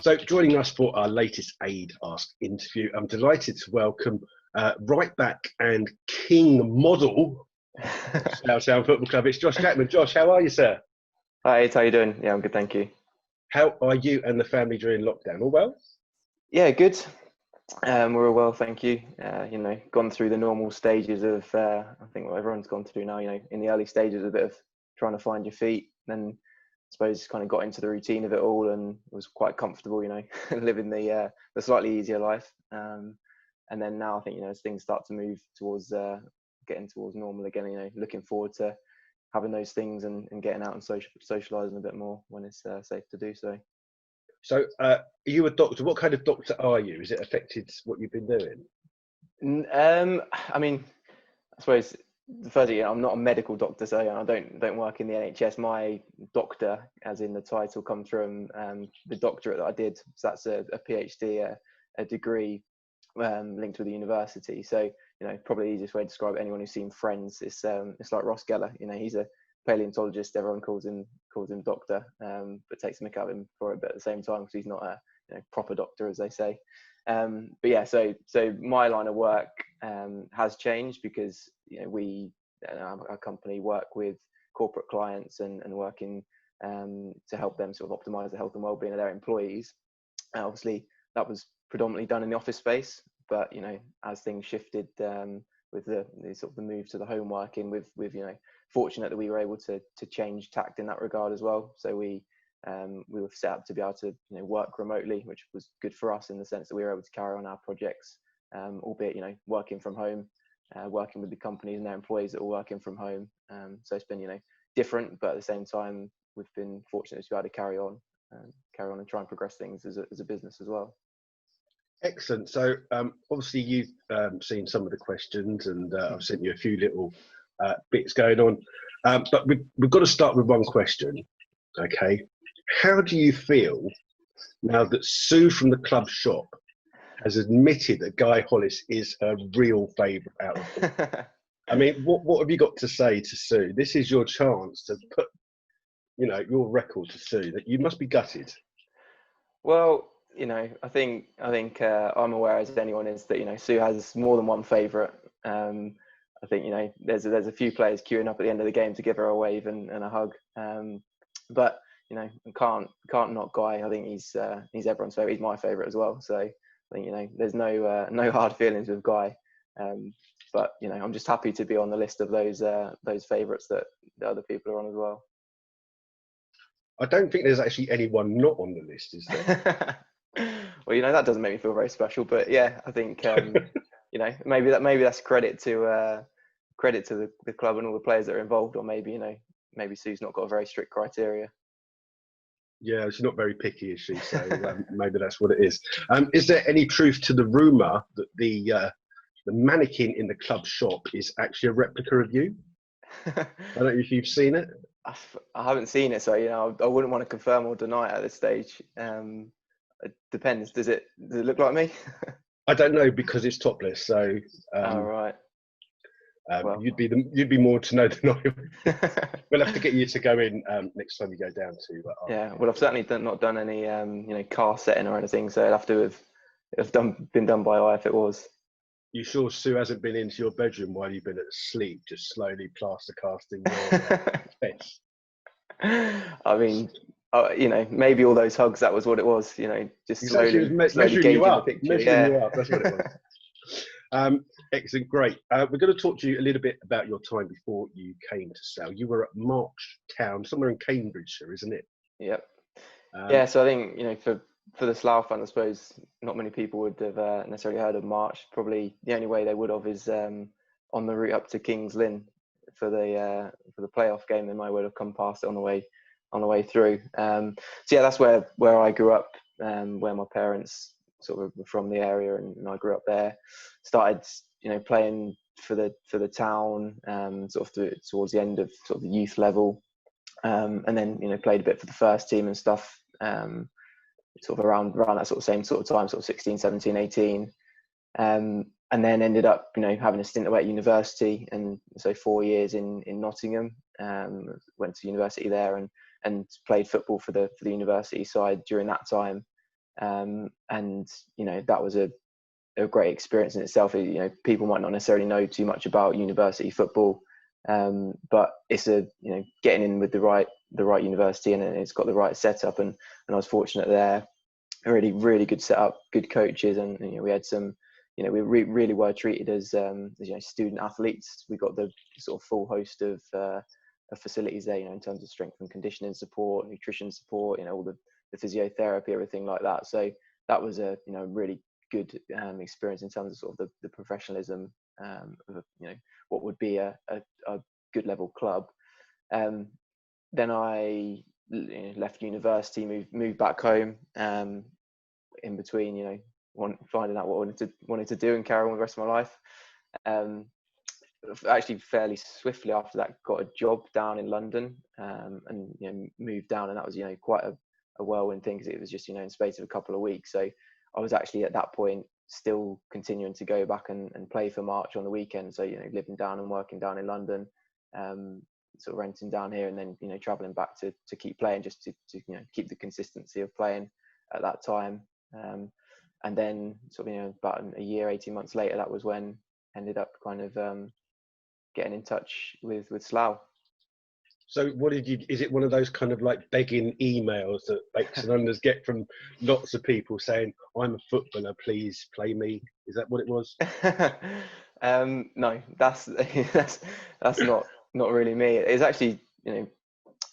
So joining us for our latest Ade Asks interview, I'm delighted to welcome right back and king model of Slough Town Football Club. It's Josh Jackman. Josh, how are you, sir? Hi, how you doing? Yeah, I'm good, thank you. How are you and the family during lockdown? All well? Yeah, good. We're all well, thank you. Gone through the normal stages of, I think what everyone's gone through now, in the early stages, a bit of trying to find your feet. Then I suppose kind of got into the routine of it all and was quite comfortable, living the slightly easier life. And then now I think, as things start to move towards getting towards normal again, looking forward to having those things and getting out and socialising a bit more when it's safe to do so. So are you a doctor? What kind of doctor are you? Has it affected what you've been doing? I suppose the first thing, I'm not a medical doctor, so I don't work in the NHS. My doctor, as in the title, comes from the doctorate that I did. So that's a PhD, a degree linked with the university. So probably the easiest way to describe it, anyone who's seen Friends, it's like Ross Geller. He's a paleontologist. Everyone calls him doctor, but takes the mick out of him for it. But at the same time, because he's not a proper doctor, as they say. But yeah, so my line of work has changed because we our company work with corporate clients and working to help them sort of optimize the health and well-being of their employees. Obviously, that was predominantly done in the office space, but as things shifted with the sort of the move to the home working, with fortunate that we were able to change tact in that regard as well. So we were set up to be able to work remotely, which was good for us in the sense that we were able to carry on our projects, albeit working from home, working with the companies and their employees that were working from home. So it's been different, but at the same time we've been fortunate to be able to carry on and try and progress things as a business as well. Excellent. So obviously you've seen some of the questions, and I've sent you a few little bits going on, but we've got to start with one question. Okay, how do you feel now that Sue from the club shop has admitted that Guy Hollis is her real favourite out of them? I mean, what have you got to say to Sue? This is your chance to put your record to Sue. That you must be gutted. Well, I think I'm aware as anyone is that Sue has more than one favourite. I think there's a few players queuing up at the end of the game to give her a wave and a hug. But can't knock Guy. I think he's everyone's favourite. He's my favourite as well. So I think there's no hard feelings with Guy. But I'm just happy to be on the list of those favourites that the other people are on as well. I don't think there's actually anyone not on the list, is there? Well, that doesn't make me feel very special, but yeah, I think maybe that's credit to the club and all the players that are involved, or maybe maybe Sue's not got a very strict criteria. Yeah, she's not very picky, is she? So maybe that's what it is. Is there any truth to the rumour that the mannequin in the club shop is actually a replica of you? I don't know if you've seen it. I haven't seen it, so I wouldn't want to confirm or deny it at this stage. It depends. Does it look like me? I don't know, because it's topless. So all right. Well, you'd be more to know than I would. We'll have to get you to go in next time you go down to. Yeah, well, I've certainly not done any car setting or anything, so it'd have to have been done by eye if it was. You sure Sue hasn't been into your bedroom while you've been asleep, just slowly plaster casting your face? I mean, maybe all those hugs, that was what it was. Just slowly measuring you up. The picture. Measuring you up. That's what it was. Excellent, great. We're going to talk to you a little bit about your time before you came to Slough. You were at March Town, somewhere in Cambridgeshire, isn't it? Yep. Yeah. So I think for the Slough fan, I suppose not many people would have necessarily heard of March. Probably the only way they would have is on the route up to Kings Lynn for the playoff game. They might well have come past it on the way through. So yeah, that's where I grew up, where my parents sort of were from the area, and I grew up there. Started playing for the town sort of towards the end of sort of the youth level, and then played a bit for the first team and stuff, sort of around that sort of same sort of time, sort of 16, 17, 18, and then ended up having a stint away at university, and so 4 years in Nottingham. Went to university there and played football for the university side during that time. And that was a great experience in itself. People might not necessarily know too much about university football, but it's getting in with the right university, and it's got the right setup. And I was fortunate there. Really, really good setup, good coaches, and we had some. We really were treated as student athletes. We got the sort of full host of facilities there, in terms of strength and conditioning support, nutrition support, all the physiotherapy, everything like that. So that was a really good experience in terms of sort of the professionalism of what would be a good level club. Then I left university, moved back home. In between, finding out what I wanted to do and carry on with the rest of my life. Actually, fairly swiftly after that, got a job down in London, and moved down, and that was quite a whirlwind thing, because it was just in the space of a couple of weeks. So I was actually at that point still continuing to go back and play for March on the weekend. So living down and working down in London, sort of renting down here, and then traveling back to keep playing, just to keep the consistency of playing at that time. And then sort of about a year, 18 months later, that was when I ended up kind of getting in touch with Slough. So what did you, is it one of those kind of like begging emails that Bakes and Unders get from lots of people saying, I'm a footballer, please play me? Is that what it was? No, that's not really me. It's actually, it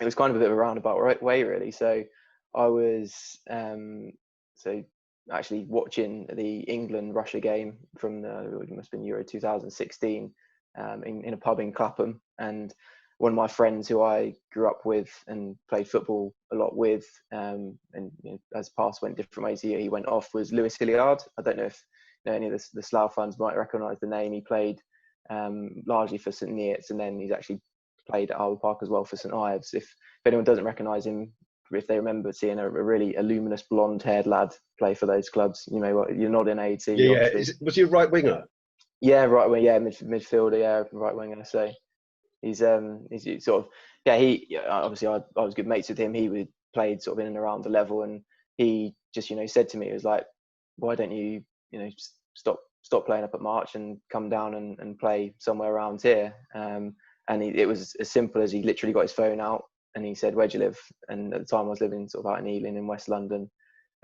was kind of a bit of a roundabout way, really. So I was actually watching the England-Russia game from it must have been Euro 2016 in a pub in Clapham, and one of my friends who I grew up with and played football a lot with, and as paths went different ways, he went off, was Lewis Hilliard. I don't know if any of the Slough fans might recognise the name. He played largely for St Neots, and then he's actually played at Arbor Park as well for St Ives. If anyone doesn't recognise him, if they remember seeing a really luminous blonde-haired lad play for those clubs, you're nodding AT. Yeah. Was he a right winger? Yeah, right wing. Yeah, midfielder. Yeah, right winger. So he's sort of he obviously I was good mates with him. He played sort of in and around the level, and he just said to me, it was like, why don't you stop playing up at March and come down and play somewhere around here? And it was as simple as he literally got his phone out and he said, where do you live? And at the time I was living sort of out in Ealing in West London,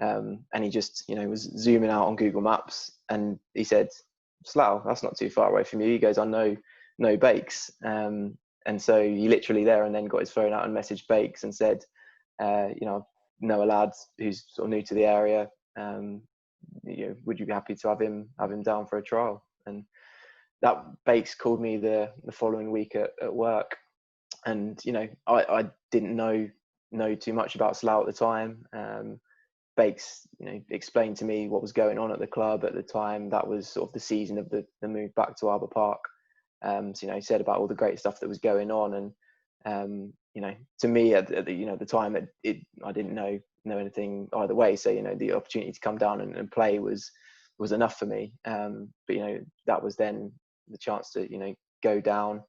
and he just was zooming out on Google Maps, and he said, Slough, that's not too far away from you. He goes, I know Bakes. And so he literally there and then got his phone out and messaged Bakes and said, know a lad who's sort of new to the area. Would you be happy to have him down for a trial? And that Bakes called me the following week at work, and I didn't know too much about Slough at the time. Bakes explained to me what was going on at the club at the time. That was sort of the season of the move back to Arbor Park. So he said about all the great stuff that was going on, and to me at the time I didn't know anything either way. So the opportunity to come down and play was enough for me. But that was then the chance to go down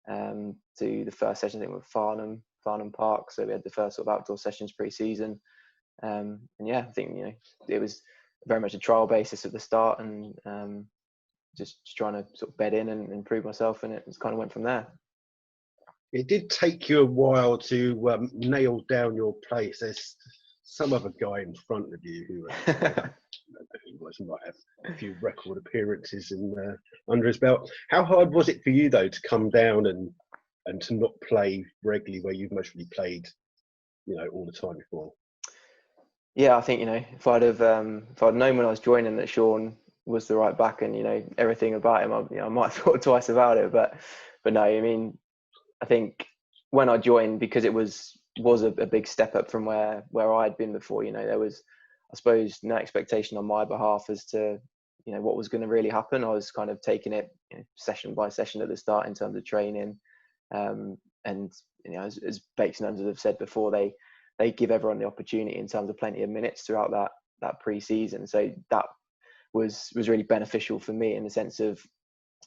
to the first session, I think, with Farnham Park. So we had the first sort of outdoor sessions pre-season. And yeah, I think it was very much a trial basis at the start, and just trying to sort of bed in and improve myself, and it just kind of went from there. It did take you a while to nail down your place. There's some other guy in front of you who might have a few record appearances under his belt. How hard was it for you though to come down and to not play regularly where you've mostly played all the time before? Yeah, I think if I'd known when I was joining that Sean was the right back and everything about him, I might have thought twice about it. But no, I mean, I think when I joined, because it was a big step up from where I'd been before. There was, I suppose, no expectation on my behalf as to what was going to really happen. I was kind of taking it session by session at the start in terms of training, and as Bakes and Unders have said before, they give everyone the opportunity in terms of plenty of minutes throughout that pre-season. So that was really beneficial for me in the sense of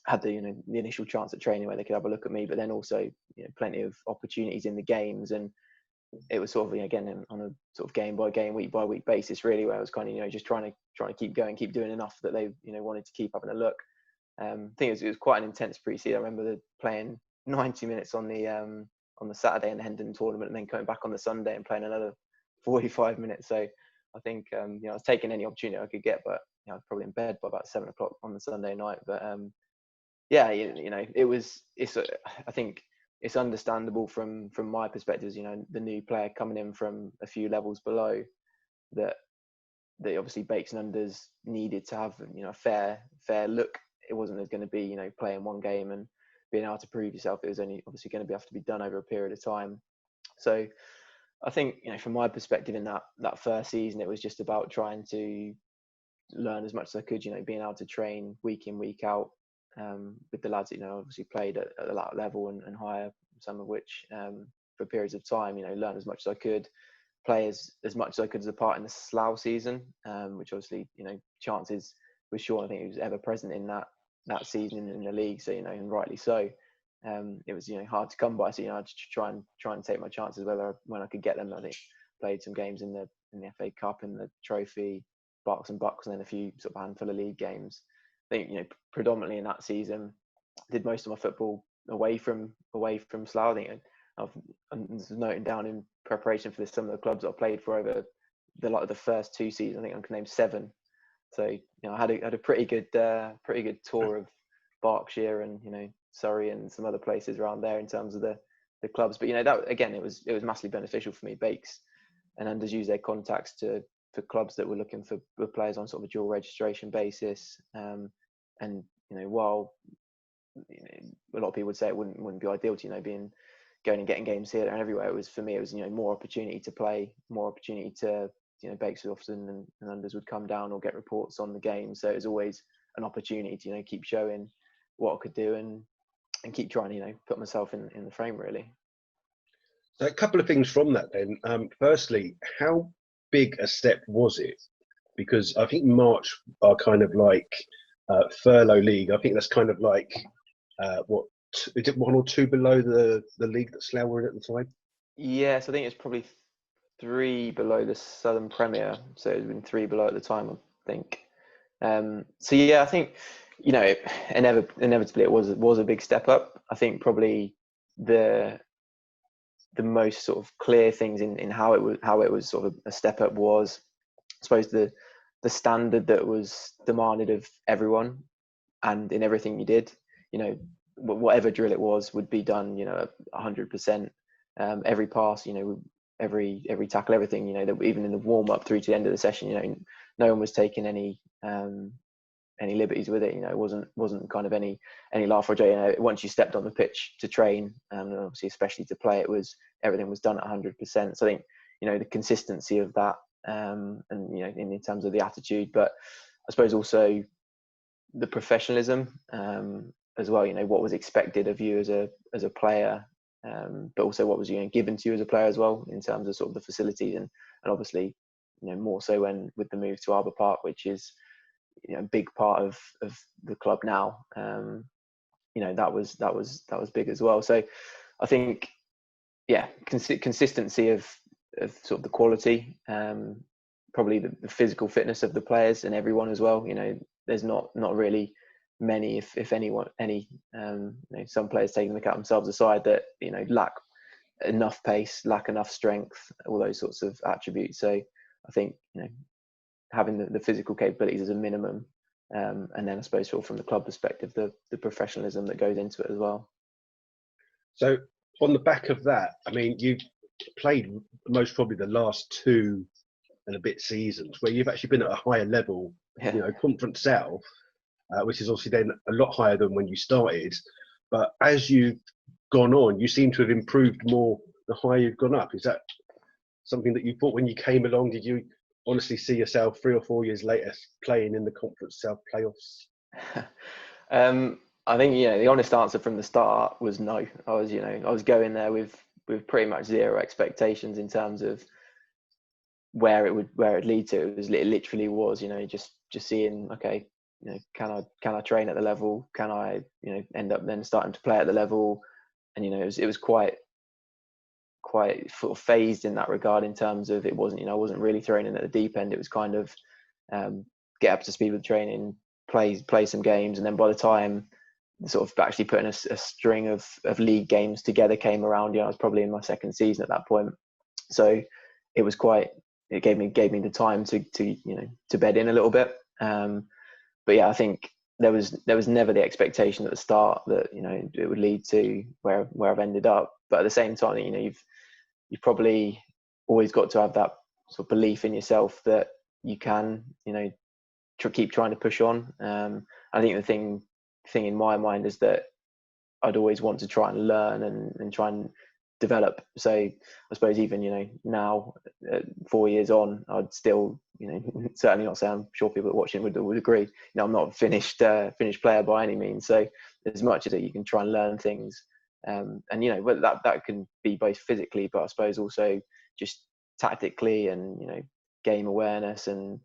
had the initial chance at training where they could have a look at me, but then also plenty of opportunities in the games. And it was sort of, again, on a sort of game by game, week by week basis, really, where I was kind of, just trying to keep going, keep doing enough that they, wanted to keep having a look. I think it was quite an intense pre-season. I remember playing 90 minutes on the Saturday in the Hendon tournament, and then coming back on the Sunday and playing another 45 minutes. So I think, I was taking any opportunity I could get, but I was probably in bed by about 7 o'clock on the Sunday night. But yeah, I think it's understandable from my perspective, the new player coming in from a few levels below, that obviously Bakes and Unders needed to have, a fair look. It wasn't going to be, playing one game and being able to prove yourself. It was only obviously going to have to be done over a period of time. So I think, from my perspective in that first season, it was just about trying to learn as much as I could, being able to train week in, week out, with the lads that, obviously played at that level and higher, some of which, for periods of time, learn as much as I could, play as much as I could as a part in the Slough season, which obviously, chances with Sean, I think he was ever present in that season in the league. So, and rightly so. It was, hard to come by. So, I had to try and take my chances when I could get them. I think played some games in the FA Cup and the Trophy, Berks and Bucks, and then a few sort of handful of league games. I think, predominantly in that season, did most of my football away from Slough. I think I'm noting down in preparation for this some of the clubs that I played for over the first 2 seasons. I think I can name 7. So I had a pretty good tour of Berkshire and Surrey and some other places around there in terms of the clubs. But that, again, it was massively beneficial for me. Bakes and Unders use their contacts for clubs that were looking for players on sort of a dual registration basis. And while a lot of people would say it wouldn't be ideal to going and getting games here and everywhere, it was, for me, it was more opportunity to play, more opportunity to Bakes would often and Unders would come down or get reports on the game. So it was always an opportunity to keep showing what I could do and keep trying to put myself in the frame, really. So a couple of things from that then. Firstly, how big a step was it? Because I think March are kind of like furlough league. I think that's kind of like is it 1 or 2 below the league that Slough were in at the time? Yes, I think it's probably 3 below the Southern Premier. So it's been 3 below at the time, I think. So yeah, I think inevitably it was a big step up. I think probably the most sort of clear things in how it was sort of a step up was, I suppose, the standard that was demanded of everyone and in everything you did. Whatever drill it was would be done 100%. Every pass, every tackle, everything, that even in the warm up through to the end of the session, no one was taking any liberties with it. It wasn't kind of any laugh or joke. Once you stepped on the pitch to train, and obviously especially to play, everything was done at 100%. So I think the consistency of that, and in terms of the attitude, but I suppose also the professionalism as well. What was expected of you as a player, but also what was given to you as a player as well, in terms of sort of the facilities and obviously more so when with the move to Arbor Park, which is a big part of the club now. That was big as well. So I think consistency of sort of the quality, probably the physical fitness of the players and everyone as well. There's not really many, if anyone, some players taking the cat themselves aside that lack enough pace, lack enough strength, all those sorts of attributes. So I think having the physical capabilities as a minimum, and then I suppose sort of from the club perspective, the professionalism that goes into it as well. So on the back of that, I mean, you played most probably the last 2 and a bit seasons where you've actually been at a higher level, Conference South, which is obviously then a lot higher than when you started. But as you've gone on, you seem to have improved more the higher you've gone up. Is that something that you thought when you came along? Did you honestly see yourself 3 or 4 years later playing in the Conference South playoffs? I think the honest answer from the start was no. I was going there with pretty much zero expectations in terms of where it'd lead to. It literally was just seeing, okay, can I train at the level? Can I end up then starting to play at the level? And it was quite quite sort of phased in that regard, in terms of it wasn't, I wasn't really thrown in at the deep end. It was kind of get up to speed with training, play some games, and then by the time sort of actually putting a string of league games together came around, I was probably in my second season at that point. So it was it gave me the time to bed in a little bit. But yeah, I think there was never the expectation at the start that it would lead to where I've ended up. But at the same time, you've probably always got to have that sort of belief in yourself that you can keep trying to push on. I think the thing in my mind is that I'd always want to try and learn and try and develop. So I suppose even now, 4 years on, I'd still certainly not say, I'm sure people that are watching would agree, I'm not a finished player by any means. So as much as you can try and learn things, and whether that can be both physically, but I suppose also just tactically and game awareness and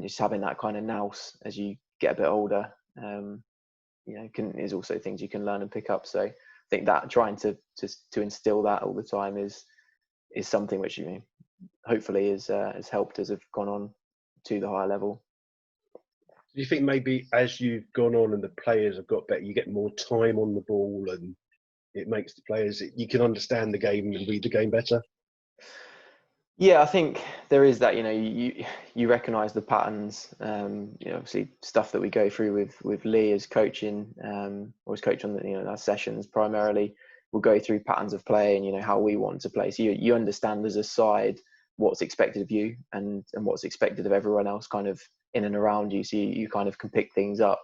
just having that kind of nous as you get a bit older, is also things you can learn and pick up. So I think that trying to instill that all the time is something which hopefully has helped as I've gone on to the higher level. Do you think maybe as you've gone on and the players have got better, you get more time on the ball and it makes the players, you can understand the game and read the game better? Yeah, I think there is that. You recognise the patterns. Obviously stuff that we go through with Lee as coaching, or as coach on our sessions primarily. We'll go through patterns of play and how we want to play. So you understand as a side what's expected of you and what's expected of everyone else, kind of in and around you. So you kind of can pick things up.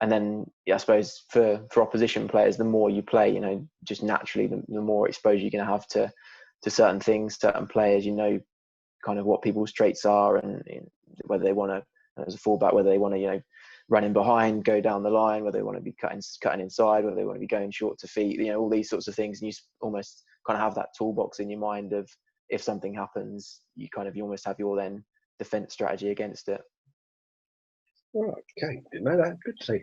And then I suppose for opposition players, the more you play, just naturally, the more exposure you're going to have to certain things, certain players, kind of what people's traits are, and whether they want to, as a fullback, whether they want to, run in behind, go down the line, whether they want to be cutting inside, whether they want to be going short to feet, all these sorts of things. And you almost kind of have that toolbox in your mind of, if something happens, you almost have your then defense strategy against it. Oh, okay, didn't know that. Good to see.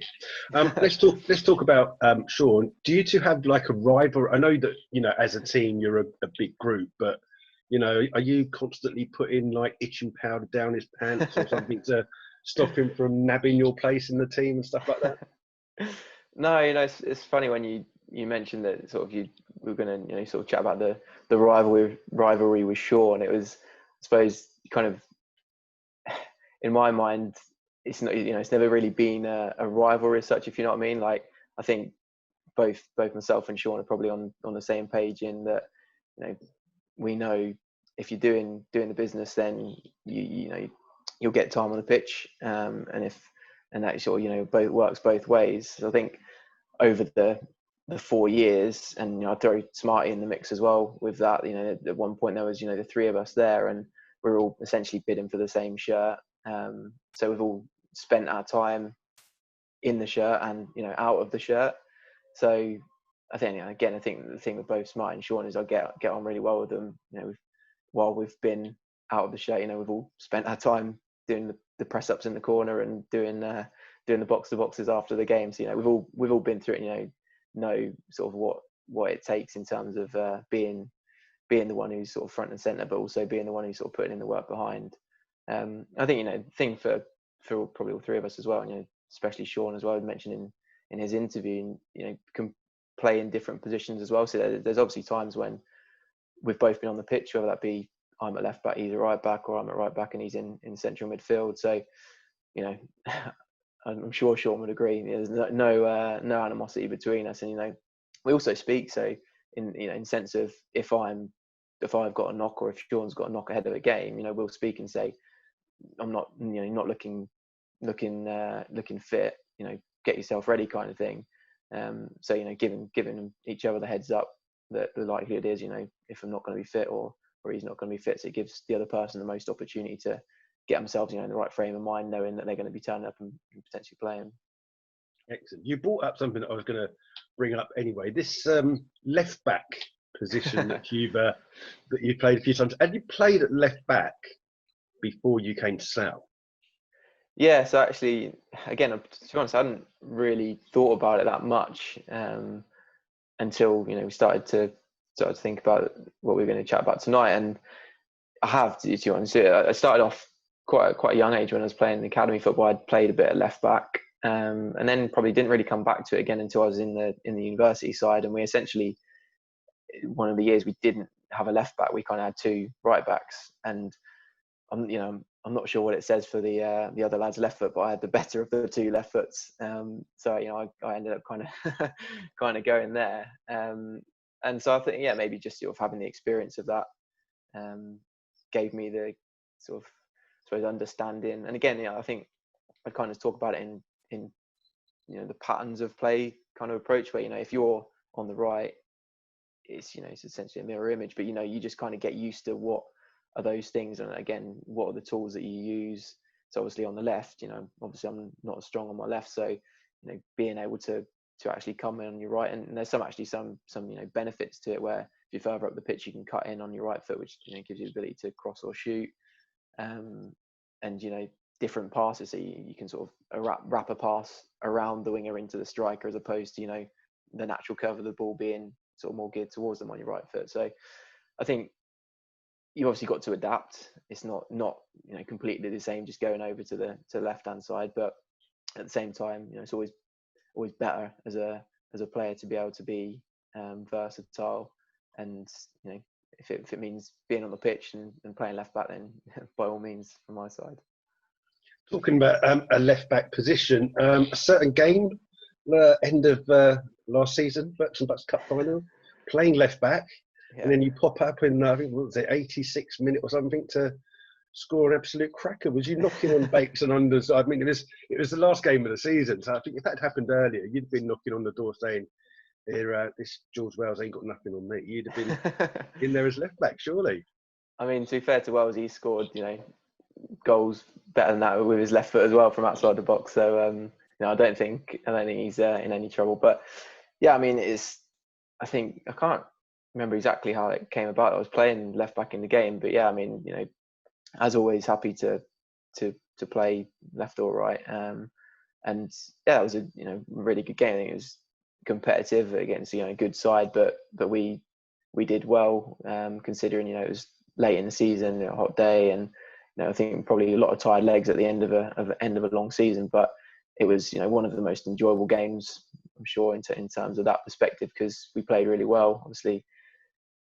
Let's talk about Sean. Do you two have like a rival? I know that as a team you're a big group, but are you constantly putting like itching powder down his pants or something to stop him from nabbing your place in the team and stuff like that? No, it's funny when you mentioned that sort of we were going to sort of chat about the rivalry with Sean. It was, I suppose, kind of in my mind, it's not, it's never really been a rivalry as such, if you know what I mean. Like, I think both myself and Sean are probably on the same page in that, we know if you're doing the business, then you'll get time on the pitch, and that sort of both works both ways. So I think over the 4 years, and I throw Smarty in the mix as well with that. At one point there was the three of us there, and we were all essentially bidding for the same shirt. So we've all spent our time in the shirt and out of the shirt. So I think I think the thing with both Smart and Sean is I get on really well with them. While we've been out of the shirt, we've all spent our time doing the press ups in the corner and doing the box to boxes after the game. So we've all been through it. Know sort of what it takes in terms of being the one who's sort of front and center, but also being the one who's sort of putting in the work behind. I think the thing for probably all three of us as well, especially Sean as well, mentioned in his interview, can play in different positions as well. So there's obviously times when we've both been on the pitch, whether that be I'm at left back, he's a right back, or I'm at right back and he's in central midfield. So I'm sure Sean would agree. There's no animosity between us, and we also speak. So in sense of if I've got a knock, or if Sean's got a knock ahead of a game, we'll speak and say, I'm not not looking fit. Get yourself ready, kind of thing. So giving each other the heads up that the likelihood is, if I'm not going to be fit or he's not going to be fit, so it gives the other person the most opportunity to get themselves in the right frame of mind, knowing that they're going to be turning up and potentially playing. Excellent. You brought up something that I was going to bring up anyway. This left back position that you've played a few times. Had you played at left back before you came to Slough? Yeah, so actually, again, to be honest, I hadn't really thought about it that much until we started started to think about what we're going to chat about tonight, and I have, to be honest, I started off quite a young age when I was playing academy football. I'd played a bit at left back, and then probably didn't really come back to it again until I was in the university side. And we essentially, one of the years we didn't have a left back, we kind of had two right backs. And I'm not sure what it says for the other lads left foot, but I had the better of the two left foots. So I ended up kind of going there. And so I think, maybe just sort of having the experience of that gave me the sort of, I suppose, understanding. And again, I think I kind of talk about it in the patterns of play kind of approach, where if you're on the right, it's essentially a mirror image, but you just kind of get used to what are those things, and again, what are the tools that you use. So obviously on the left, obviously I'm not as strong on my left, so being able to actually come in on your right, and there's some benefits to it, where if you're further up the pitch, you can cut in on your right foot, which gives you the ability to cross or shoot, and different passes, so you can sort of wrap a pass around the winger into the striker, as opposed to the natural curve of the ball being sort of more geared towards them on your right foot. So I think you obviously got to adapt. It's not completely the same just going over to the left hand side, but at the same time, it's always better as a player to be able to be versatile, and if it means being on the pitch and playing left back, then by all means from my side. Talking about a left back position, a certain game, end of last season, Bucks and Bucks Cup final, playing left back, and then you pop up in I think, what was it, 86 minutes or something to score an absolute cracker. Was you knocking on bakes and unders? I mean, it was the last game of the season, so I think if that had happened earlier, you'd been knocking on the door saying, "Here, this George Wells ain't got nothing on me." You'd have been in there as left back, surely. I mean, to be fair to Wells, he scored goals better than that with his left foot as well from outside the box. So I don't think he's in any trouble. But yeah, I mean, I think I can't remember exactly how it came about. I was playing left back in the game, but yeah, I mean, as always, happy to play left or right. And yeah, it was a really good game. I think it was competitive against a good side, but we did well, considering it was late in the season, a hot day, and I think probably a lot of tired legs at the end of a long season. But it was one of the most enjoyable games, I'm sure, in terms of that perspective, because we played really well. Obviously,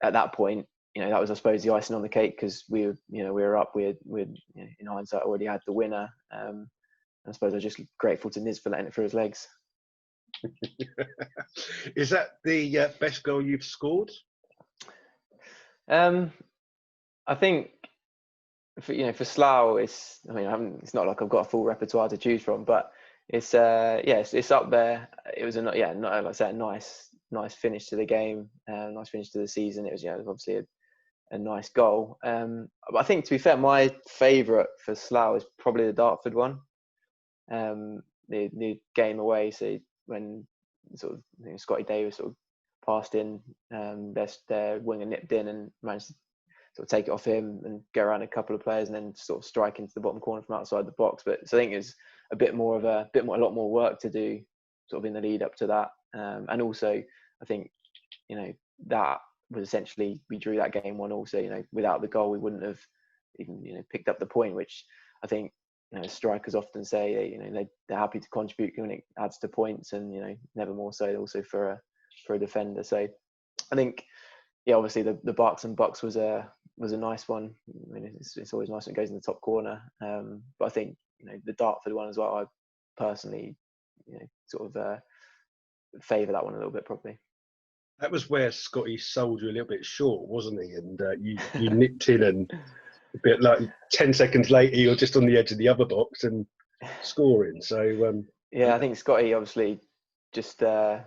at that point, that was, I suppose, the icing on the cake, because we were up. We had in hindsight already had the winner. I suppose I was just grateful to Niz for letting it through his legs. Is that the best goal you've scored? I think for Slough, it's not like I've got a full repertoire to choose from, but it's it's up there. It was like I said, a nice finish to the game, nice finish to the season. It was obviously a nice goal. But I think, to be fair, my favourite for Slough is probably the Dartford one. The game away, so when sort of Scotty Davis sort of passed in, their winger nipped in and managed to sort of take it off him and go around a couple of players and then sort of strike into the bottom corner from outside the box. But so I think it's a lot more work to do sort of in the lead up to that. And also, I think that was essentially, we drew that game 1-1. So without the goal, we wouldn't have even picked up the point, which I think strikers often say they're happy to contribute when it adds to points, and never more so also for a defender. So I think obviously the Barks and Bucks was a nice one. I mean, it's always nice when it goes in the top corner, but I think the Dartford one as well, I personally sort of favour that one a little bit, probably. That was where Scotty sold you a little bit short, wasn't he? And you nipped in, and a bit like 10 seconds later, you're just on the edge of the other box and scoring. So I think Scotty obviously just thought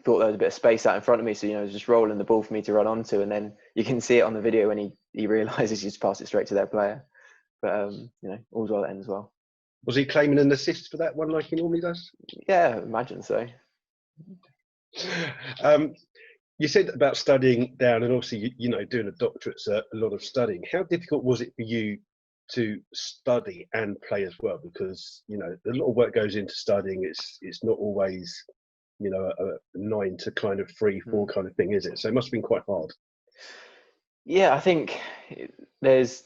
there was a bit of space out in front of me, so it was just rolling the ball for me to run onto, and then you can see it on the video when he realises he's just passed it straight to their player. But all's well that ends well. Was he claiming an assist for that one like he normally does? Yeah, I imagine so. You said about studying down, and obviously, doing a doctorate's a lot of studying. How difficult was it for you to study and play as well? Because a lot of work goes into studying. It's not always a 9 to kind of 3, 4 kind of thing, is it? So it must have been quite hard. Yeah, I think there's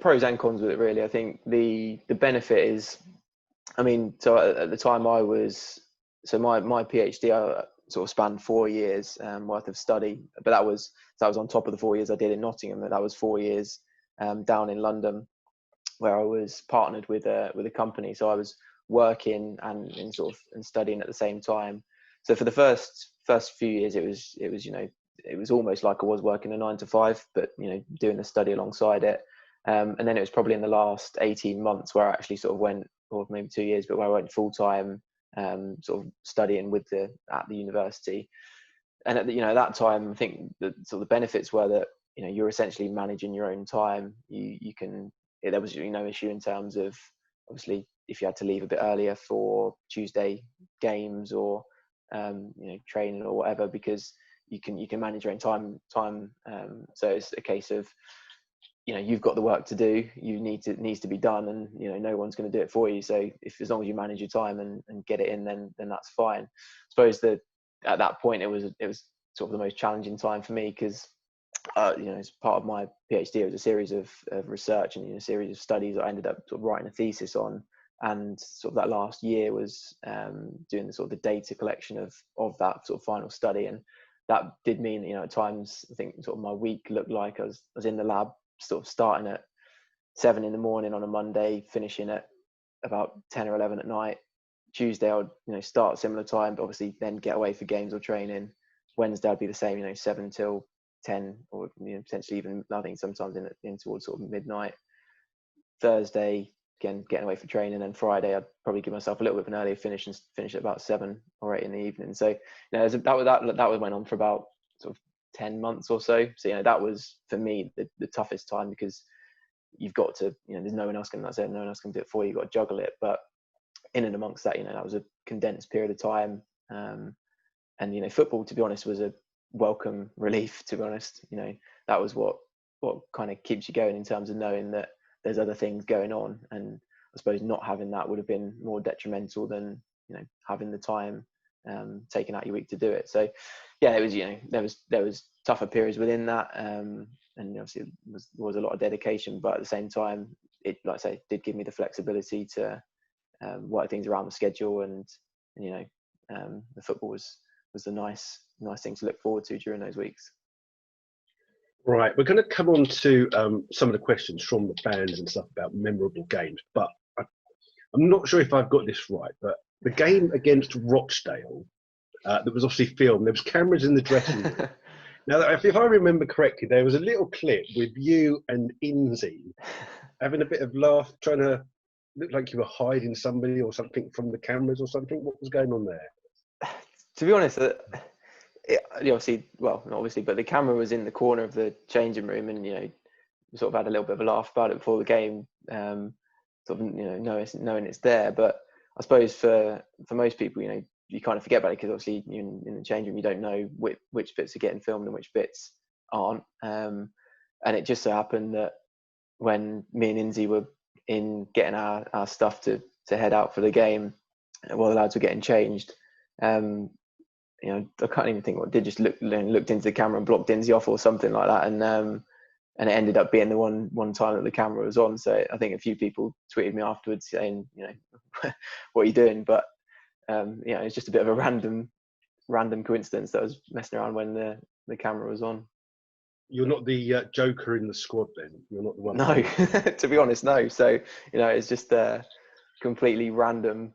pros and cons with it, really. I think the benefit is, I mean, so at the time my PhD sort of spanned 4 years worth of study, but that was on top of the 4 years I did in Nottingham, and that was 4 years down in London, where I was partnered with a company. So I was working and studying at the same time. So for the first few years, it was almost like I was working a 9 to 5, but doing the study alongside it. And then it was probably in the last 18 months where I actually sort of went, or maybe 2 years, but where I went full time, sort of studying at the university. And at that time, I think the sort of benefits were that you're essentially managing your own time. There was no issue in terms of, obviously, if you had to leave a bit earlier for Tuesday games or training or whatever, because you can manage your own time. So it's a case of you've got the work to do. It needs to be done, and no one's going to do it for you. So as long as you manage your time and get it in, then that's fine. I suppose that at that point it was sort of the most challenging time for me, because as part of my PhD, it was a series of research and a series of studies that I ended up sort of writing a thesis on. And sort of that last year was doing the sort of the data collection of that sort of final study. And that did mean, at times, I think sort of my week looked like I was in the lab, sort of starting at 7 in the morning on a Monday, finishing at about 10 or 11 at night. Tuesday I would start similar time, but obviously then get away for games or training. Wednesday I'd be the same, 7 till 10, or potentially even, I think, sometimes in towards sort of midnight. Thursday, again, getting away for training. And Friday I'd probably give myself a little bit of an earlier finish and finish at about 7 or 8 in the evening. So that went on for about sort of 10 months or so. So that was for me the toughest time, because you've got to, there's no one else can do it for you. You've got to juggle it. But in and amongst that, that was a condensed period of time. And football, to be honest, was a welcome relief. To be honest, that was what kind of keeps you going, in terms of knowing that there's other things going on. And I suppose not having that would have been more detrimental than having the time taken out your week to do it. So yeah, it was there was tougher periods within that, and obviously it was a lot of dedication, but at the same time, it, like I say, did give me the flexibility to work things around the schedule. And the football was the nice thing to look forward to during those weeks. Right, we're going to come on to some of the questions from the fans and stuff about memorable games, but I'm not sure if I've got this right, but the game against Rochdale that was obviously filmed, there was cameras in the dressing room. Now, if I remember correctly, there was a little clip with you and Inzi having a bit of laugh, trying to look like you were hiding somebody or something from the cameras or something. What was going on there? To be honest, obviously, well, not obviously, but the camera was in the corner of the changing room, and we sort of had a little bit of a laugh about it before the game, sort of knowing it's there. But I suppose for most people, you kind of forget about it, because obviously in the change room you don't know which bits are getting filmed and which bits aren't. And it just so happened that when me and Inzi were in getting our stuff to head out for the game, while the lads were getting changed, I can't even think what did, just looked into the camera and blocked Inzi off or something like that, and it ended up being the one time that the camera was on. So I think a few people tweeted me afterwards saying, what are you doing? But it's just a bit of a random coincidence that I was messing around when the camera was on. You're not the joker in the squad then? You're not the one? No, to be honest, no. So it's just a completely random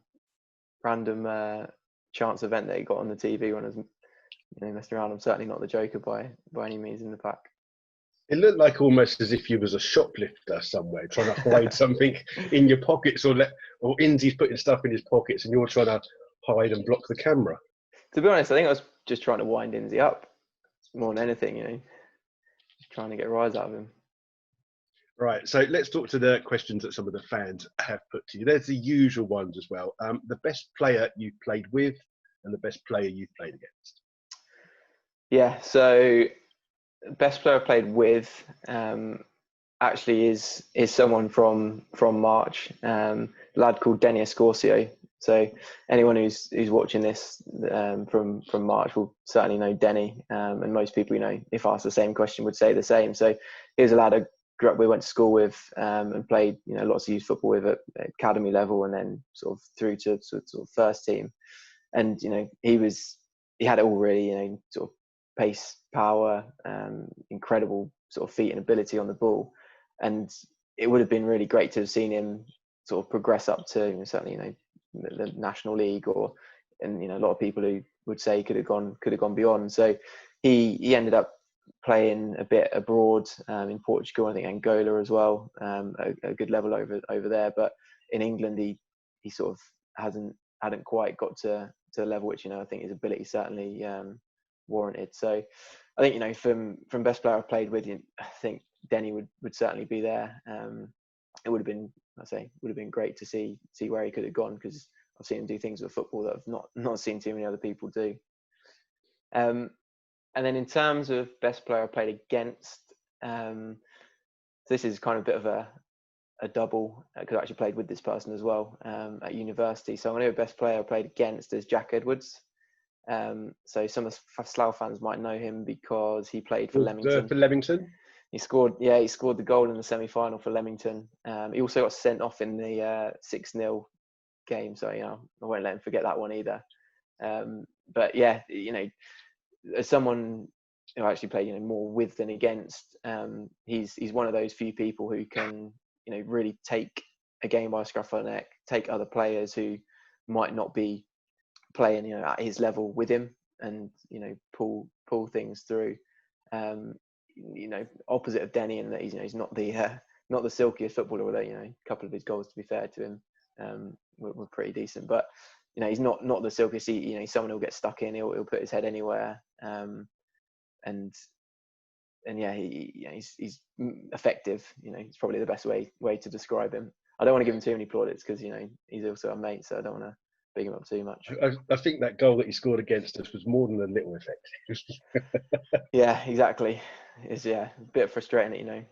chance event that he got on the TV when I was messing around. I'm certainly not the joker by any means in the pack. It looked like almost as if you was a shoplifter somewhere, trying to hide something in your pockets, or Inzi's putting stuff in his pockets and you're trying to hide and block the camera. To be honest, I think I was just trying to wind Inzi up more than anything, just trying to get a rise out of him. Right, so let's talk to the questions that some of the fans have put to you. There's the usual ones as well. The best player you've played with and the best player you've played against. Yeah, so best player I played with actually is someone from March, a lad called Ade Asks. So anyone who's watching this from March will certainly know Denny, and most people, you know, if asked the same question, would say the same. So he was a lad I grew up, we went to school with, and played, you know, lots of youth football with at academy level, and then sort of through to sort of first team. And you know, he had it all really, you know, sort of pace, power, incredible sort of feet and ability on the ball. And it would have been really great to have seen him sort of progress up to, you know, certainly, you know, the National League, and you know, a lot of people who would say could have gone beyond. So he ended up playing a bit abroad, in Portugal, I think Angola as well, a good level over there. But in England, he sort of hadn't quite got to the level which, you know, I think his ability certainly warranted. So I think, you know, from best player I've played with, I think Denny would certainly be there. It would have been, would have been great to see where he could have gone, because I've seen him do things with football that I've not seen too many other people do. And then in terms of best player I played against, this is kind of a bit of a double, because I actually played with this person as well at university. So I'm going to go best player I played against is Jack Edwards. So some of the Slough fans might know him because he played for Leamington. For Leamington? He scored the goal in the semi-final for Leamington. He also got sent off in the 6-0 game, so you know, I won't let him forget that one either. But yeah, you know, as someone who actually played, you know, more with than against, he's one of those few people who can, you know, really take a game by the scruff of the neck, take other players who might not be playing, you know, at his level with him, and you know, pull things through. You know, opposite of Denny, in that he's, you know, he's not the silkiest footballer, although, you know, a couple of his goals, to be fair to him, were pretty decent. But you know, he's not the silkiest. You know, he's someone who'll get stuck in. He'll put his head anywhere, and yeah, he's effective. You know, it's probably the best way to describe him. I don't want to give him too many plaudits, because you know, he's also a mate, so I don't want to big him up too much. I think that goal that he scored against us was more than a little effective. Yeah, exactly. It's a bit frustrating that, you know,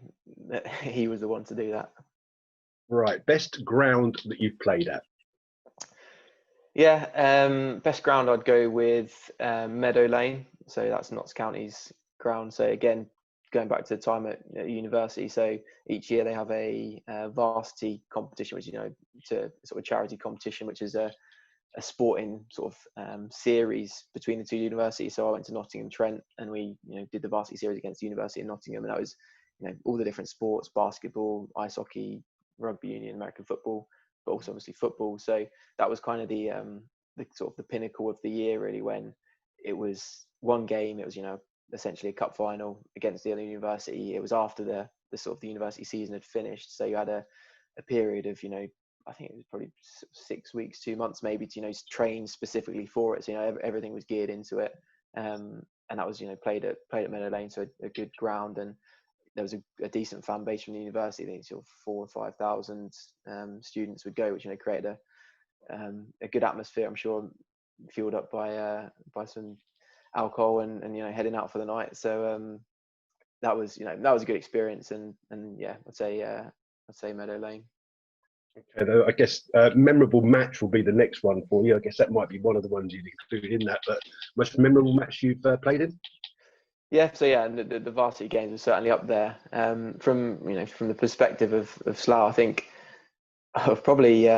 that he was the one to do that. Right, best ground that you've played at? Yeah, best ground I'd go with Meadow Lane. So that's Notts County's ground. So again, going back to the time at university, so each year they have a varsity competition, which, you know, to sort of charity competition, which is a sporting sort of series between the two universities. So I went to Nottingham Trent, and we, you know, did the varsity series against the University of Nottingham, and that was, you know, all the different sports: basketball, ice hockey, rugby union, American football, but also obviously football. So that was kind of the sort of the pinnacle of the year, really, when it was one game. It was, you know, essentially a cup final against the other university. It was after the sort of the university season had finished, so you had a period of, you know, I think it was probably 6 weeks, 2 months maybe, to, you know, train specifically for it. So, you know, everything was geared into it. And that was, you know, played at Meadow Lane, so a good ground, and there was a decent fan base from the university. I think sort of 4,000 or 5,000 students would go, which, you know, created a good atmosphere, I'm sure, fueled up by some alcohol and you know, heading out for the night. So that was, you know, that was a good experience, and yeah, I'd say Meadow Lane. Okay, I guess memorable match will be the next one for you. I guess that might be one of the ones you'd include in that. But most memorable match you've played in? Yeah, so yeah, and the varsity games are certainly up there. From the perspective of Slough, I think I've probably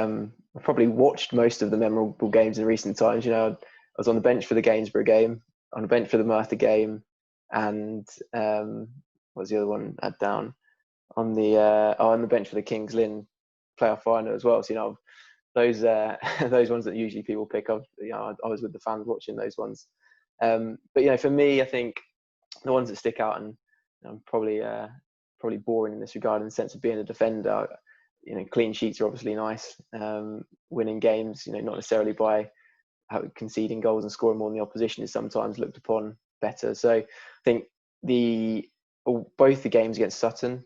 watched most of the memorable games in recent times. You know, I was on the bench for the Gainsborough game, on the bench for the Merthyr game, and what was the other one I had down? On the bench for the Kings Lynn playoff final as well. So, you know, those those ones that usually people pick up, you know, I was with the fans watching those ones. But you know, for me, I think the ones that stick out, and I'm probably boring in this regard, in the sense of being a defender. You know, clean sheets are obviously nice. Winning games, you know, not necessarily by conceding goals and scoring more than the opposition, is sometimes looked upon better. So I think both the games against Sutton,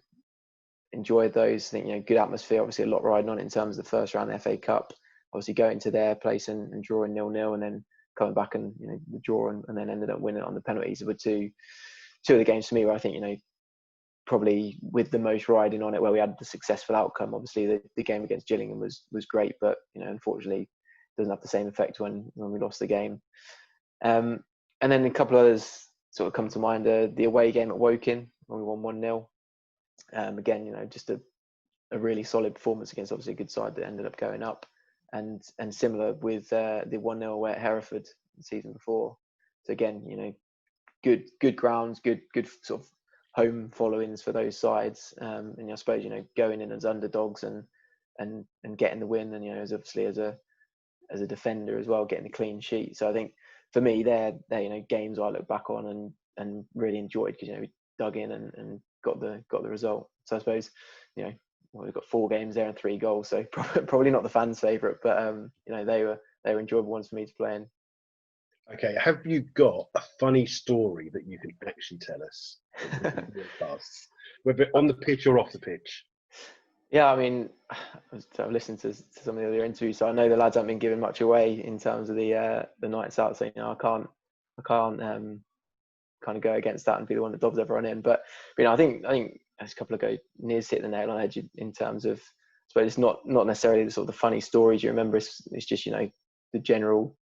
enjoyed those. I think, you know, good atmosphere, obviously a lot riding on it in terms of the first round of the FA Cup. Obviously going to their place and drawing 0-0, and then coming back and, you know, the draw, and then ended up winning on the penalties. Were two of the games for me where I think, you know, probably with the most riding on it, where we had the successful outcome. Obviously the game against Juggling was great, but, you know, unfortunately doesn't have the same effect when we lost the game. And then a couple others sort of come to mind. The away game at Woking when we won 1-0. Again, just a really solid performance against obviously a good side that ended up going up, and similar with the 1-0 away at Hereford the season before. So again, good grounds, good sort of home followings for those sides, and I suppose going in as underdogs and getting the win, and as obviously as a defender as well, getting the clean sheet. So I think for me, they're games I look back on and really enjoyed, because we dug in and got the result. So I suppose we've got 4 games there and 3 goals, so probably not the fans' favourite, but they were enjoyable ones for me to play in. Okay, have you got a funny story that you can actually tell us, whether on the pitch or off the pitch? Yeah, I mean, I've listened to some of the other interviews, so I know the lads haven't been giving much away in terms of the nights out. So I can't kind of go against that and be the one that dobs everyone in. But I think there's a couple of nears hit the nail on the head in terms of, I suppose it's not necessarily the sort of the funny stories you remember. It's just the general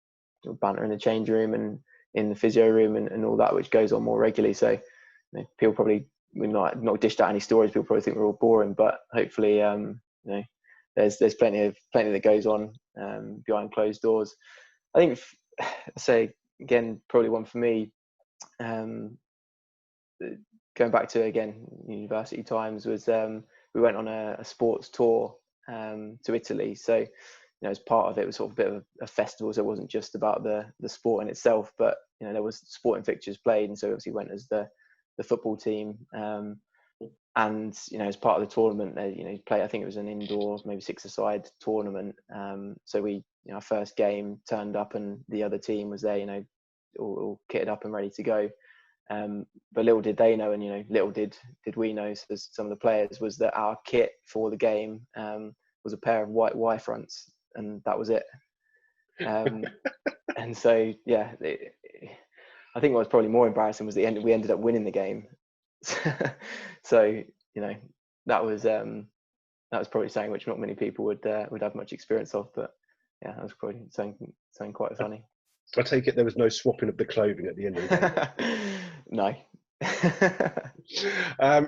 banter in the change room and in the physio room and all that, which goes on more regularly. So people probably, we've not dished out any stories. People probably think we're all boring, but hopefully there's plenty that goes on behind closed doors. I think say again, probably one for me, going back to again university times, was we went on a sports tour to Italy. So as part of it was sort of a bit of a festival, so it wasn't just about the sport in itself, but there was sporting fixtures played, and so obviously went as the football team, and as part of the tournament they play, I think it was an indoor, maybe 6-a-side tournament, so we our first game turned up and the other team was there, all kitted up and ready to go, but little did they know, and little did we know, so some of the players, was that our kit for the game was a pair of white Y fronts, and that was it. And so I think what was probably more embarrassing was we ended up winning the game. So that was probably something which not many people would have much experience of, but yeah, that was probably something quite funny. I take it there was no swapping of the clothing at the end of the game. No.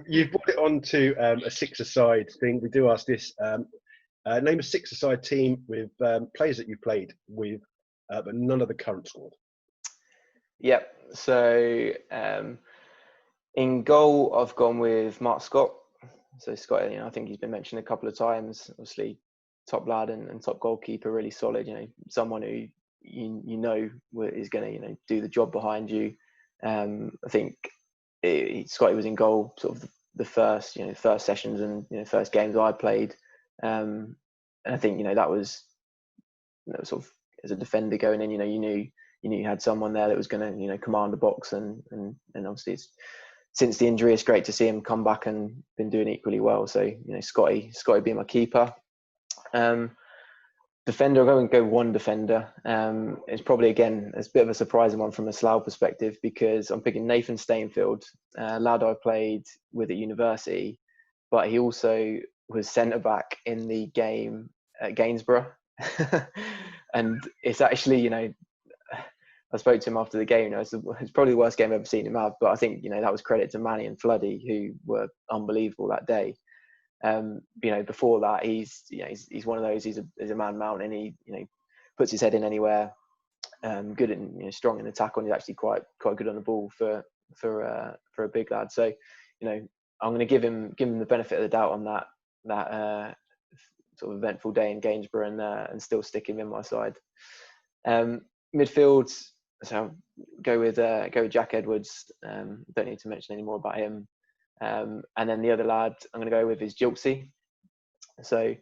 You've brought it on to a 6-a-side thing. We do ask this. Name a 6-a-side team with players that you played with, but none of the current squad. Yep. So in goal, I've gone with Mark Scott. So Scott, I think he's been mentioned a couple of times. Obviously, top lad and top goalkeeper, really solid. Someone who is going to do the job behind you. I think Scotty was in goal sort of the first first sessions and first games I played. And I think that was sort of, as a defender going in, you knew you had someone there that was going to command the box, and obviously since the injury, it's great to see him come back and been doing equally well. So Scotty being my keeper. Defender, I'm going to go one defender. It's probably, again, it's a bit of a surprising one from a Slough perspective, because I'm picking Nathan Stainfield, lad I played with at university, but he also was centre back in the game at Gainsborough. And it's actually, I spoke to him after the game. It's probably the worst game I've ever seen him have, but I think that was credit to Manny and Floody, who were unbelievable that day. Before that, he's one of those. He's a man mountain. He puts his head in anywhere. Good and strong in the tackle. And he's actually quite good on the ball for a big lad. So I'm going to give him the benefit of the doubt on that sort of eventful day in Gainsborough, and still stick him in my side. Midfield, so I'll go with Jack Edwards. Don't need to mention any more about him. And then the other lad I'm going to go with is Jilksy. So I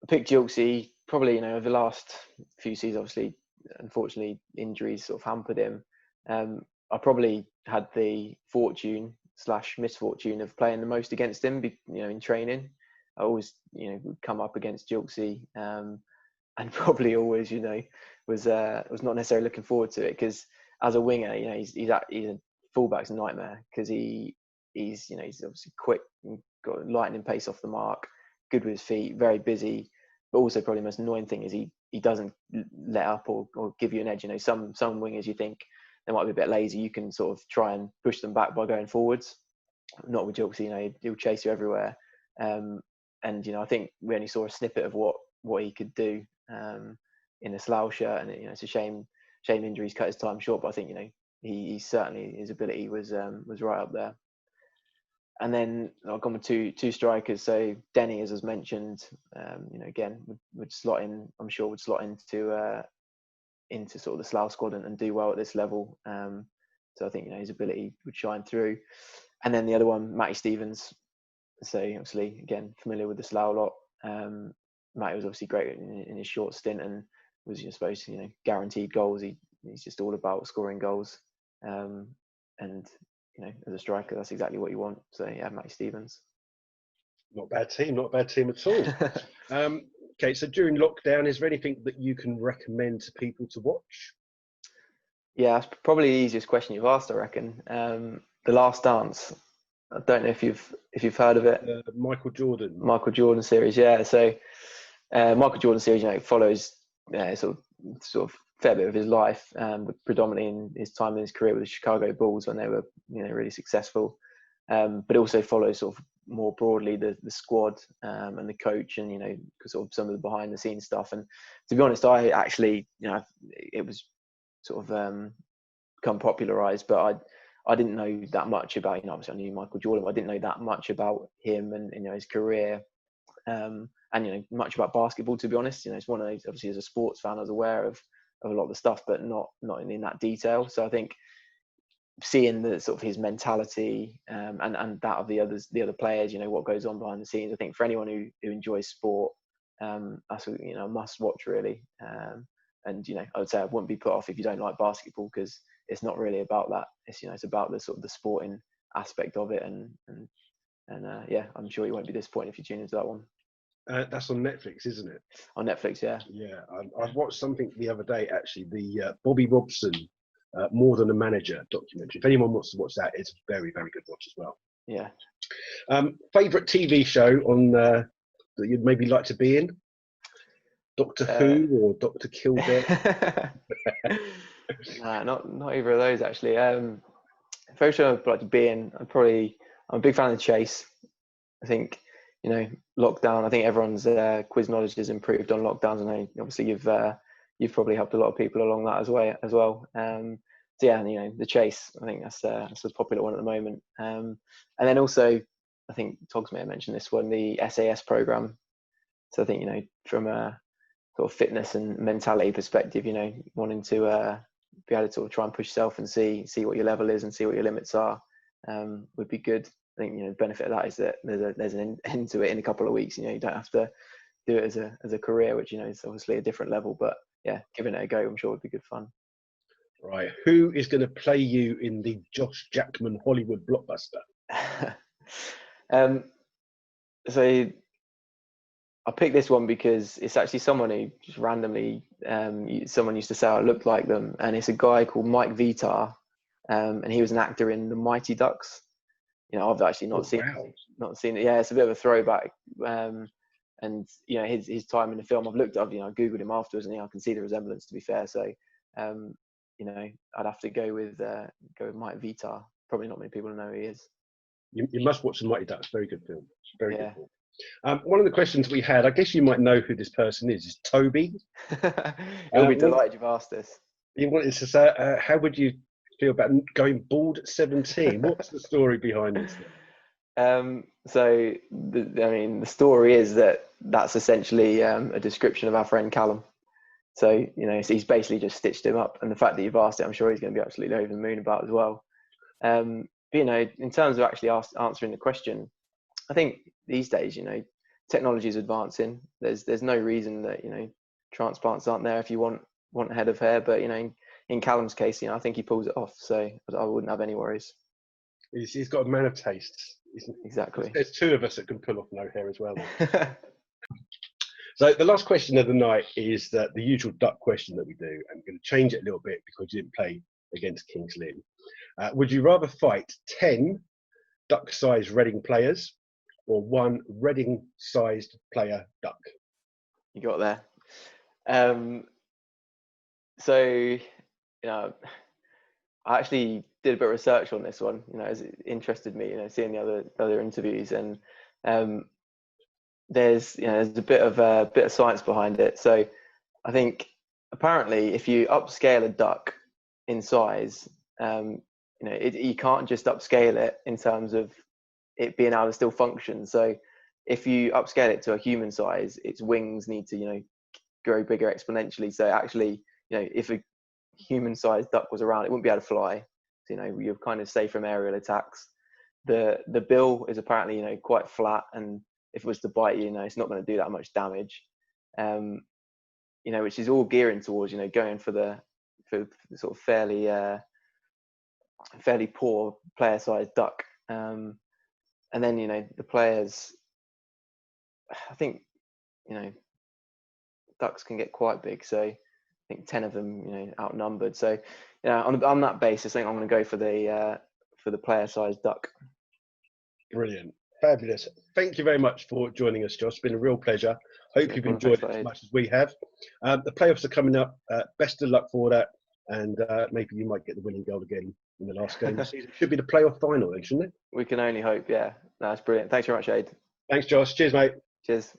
picked Jilksy probably, over the last few seasons, obviously, unfortunately, injuries sort of hampered him. I probably had the fortune/misfortune of playing the most against him, in training. I always, would come up against Jilksy, and probably always, was not necessarily looking forward to it, because as a winger, he's a fullback's a nightmare, because he's obviously quick, and got lightning pace off the mark, good with his feet, very busy, but also probably the most annoying thing is he he doesn't let up or give you an edge. You know, some wingers you think they might be a bit lazy, you can sort of try and push them back by going forwards. Not with Jilks, you know, he'll chase you everywhere. And you know, I think we only saw a snippet of what he could do in a Slough shirt, and you know, it's a shame injuries cut his time short. But I think, you know, he certainly, his ability was right up there. And then I've gone with two strikers. So Denny, as was mentioned, you know, again would slot in. I'm sure would slot into sort of the Slough squad and do well at this level. So I think, you know, his ability would shine through. And then the other one, Matty Stevens. So obviously, again, familiar with the Slough lot. Matty was obviously great in his short stint and was, I suppose, you know, guaranteed goals. He's just all about scoring goals. And you know, as a striker, that's exactly what you want. So yeah, Matty Stevens. Not a bad team at all. Okay, so during lockdown, is there anything that you can recommend to people to watch? Yeah, that's probably the easiest question you've asked, I reckon. The Last Dance. I don't know if you've heard of it. Michael Jordan series, yeah. So Michael Jordan series, you know, follows sort of fair bit of his life, predominantly in his time in his career with the Chicago Bulls when they were, you know, really successful. But also follows sort of more broadly the squad and the coach, and, you know, sort of some of the behind the scenes stuff. And to be honest, I actually, you know, it was sort of become popularized, but I didn't know that much about, you know, obviously I knew Michael Jordan, but I didn't know that much about him and, you know, his career, and, you know, much about basketball, to be honest. You know, it's one of those, obviously as a sports fan, I was aware of a lot of the stuff, but not in that detail. So I think seeing the sort of his mentality and that of the other players, you know, what goes on behind the scenes, I think for anyone who enjoys sport, that's, you know, a must watch really. And, you know, I would say I wouldn't be put off if you don't like basketball, because it's not really about that. It's, you know, it's about the sort of the sporting aspect of it, and yeah, I'm sure you won't be disappointed if you tune into that one. That's on Netflix, isn't it? On Netflix, yeah. Yeah, I watched something the other day, actually, the Bobby Robson, More Than a Manager documentary. If anyone wants to watch that, it's a very, very good watch as well. Yeah. Favourite TV show on that you'd maybe like to be in? Doctor Who or Dr. Kildare? Nah, not either of those actually. First show I'd like to be in, I'm a big fan of Chase. I think, you know, lockdown, I think everyone's quiz knowledge has improved on lockdowns, and obviously you've probably helped a lot of people along that as well. So yeah, you know, the Chase, I think that's a popular one at the moment. And then also, I think Togs may have mentioned this one, the SAS program. So I think, you know, from a sort of fitness and mentality perspective, you know, wanting to be able to sort of try and push yourself and see what your level is and see what your limits are, would be good. I think, you know, the benefit of that is that there's an end to it in a couple of weeks. You know, you don't have to do it as a career, which, you know, is obviously a different level. But yeah, giving it a go, I'm sure would be good fun. Right. Who is going to play you in the Josh Jackman Hollywood blockbuster? So I picked this one because it's actually someone who just randomly, someone used to say I looked like them, and it's a guy called Mike Vitar, and he was an actor in The Mighty Ducks. You know, I've actually not seen it. Yeah, it's a bit of a throwback. And you know, his time in the film, I've Googled him afterwards, and I can see the resemblance, to be fair. So, you know, I'd have to go with Mike Vitar. Probably not many people know who he is. You must watch The Mighty Ducks. Very good film. Very good film. One of the questions we had, I guess you might know who this person is Toby. He'll be delighted you've asked this. He wanted to say, how would you feel about going bald at 17? What's the story behind this? So, the story is that's essentially a description of our friend Callum. So, you know, he's basically just stitched him up. And the fact that you've asked it, I'm sure he's going to be absolutely over the moon about as well. But, you know, in terms of actually answering the question, I think these days, you know, technology is advancing. There's no reason that, you know, transplants aren't there if you want a head of hair. But, you know, in Callum's case, you know, I think he pulls it off. So I wouldn't have any worries. He's got a man of taste. Exactly. There's two of us that can pull off no hair as well. So the last question of the night is the usual duck question that we do. I'm going to change it a little bit because you didn't play against Kings Lynn. Would you rather fight 10 duck-sized Reading players or one Reading-sized player duck? You got there. So, you know, I actually did a bit of research on this one, you know, as it interested me, you know, seeing the other interviews, and there's a bit of science behind it. So I think apparently if you upscale a duck in size, you know, you can't just upscale it in terms of it being able to still function. So if you upscale it to a human size, its wings need to, you know, grow bigger exponentially. So actually, you know, if a human-sized duck was around, it wouldn't be able to fly. So, you know, you're kind of safe from aerial attacks. The bill is apparently, you know, quite flat, and if it was to bite you, you know, it's not going to do that much damage. You know, which is all gearing towards, you know, going for the sort of fairly poor player-sized duck. And then, you know, the players, I think, you know, ducks can get quite big. So I think 10 of them, you know, outnumbered. So, yeah, on that basis, I think I'm going to go for the player-sized duck. Brilliant. Fabulous. Thank you very much for joining us, Josh. It's been a real pleasure. Hope you've enjoyed it as much as we have. The playoffs are coming up. Best of luck for that. And maybe you might get the winning goal again in the last game of the season. It should be the playoff final then, shouldn't it? We can only hope, yeah. That's brilliant. Thanks very much, Ade. Thanks, Josh. Cheers, mate. Cheers.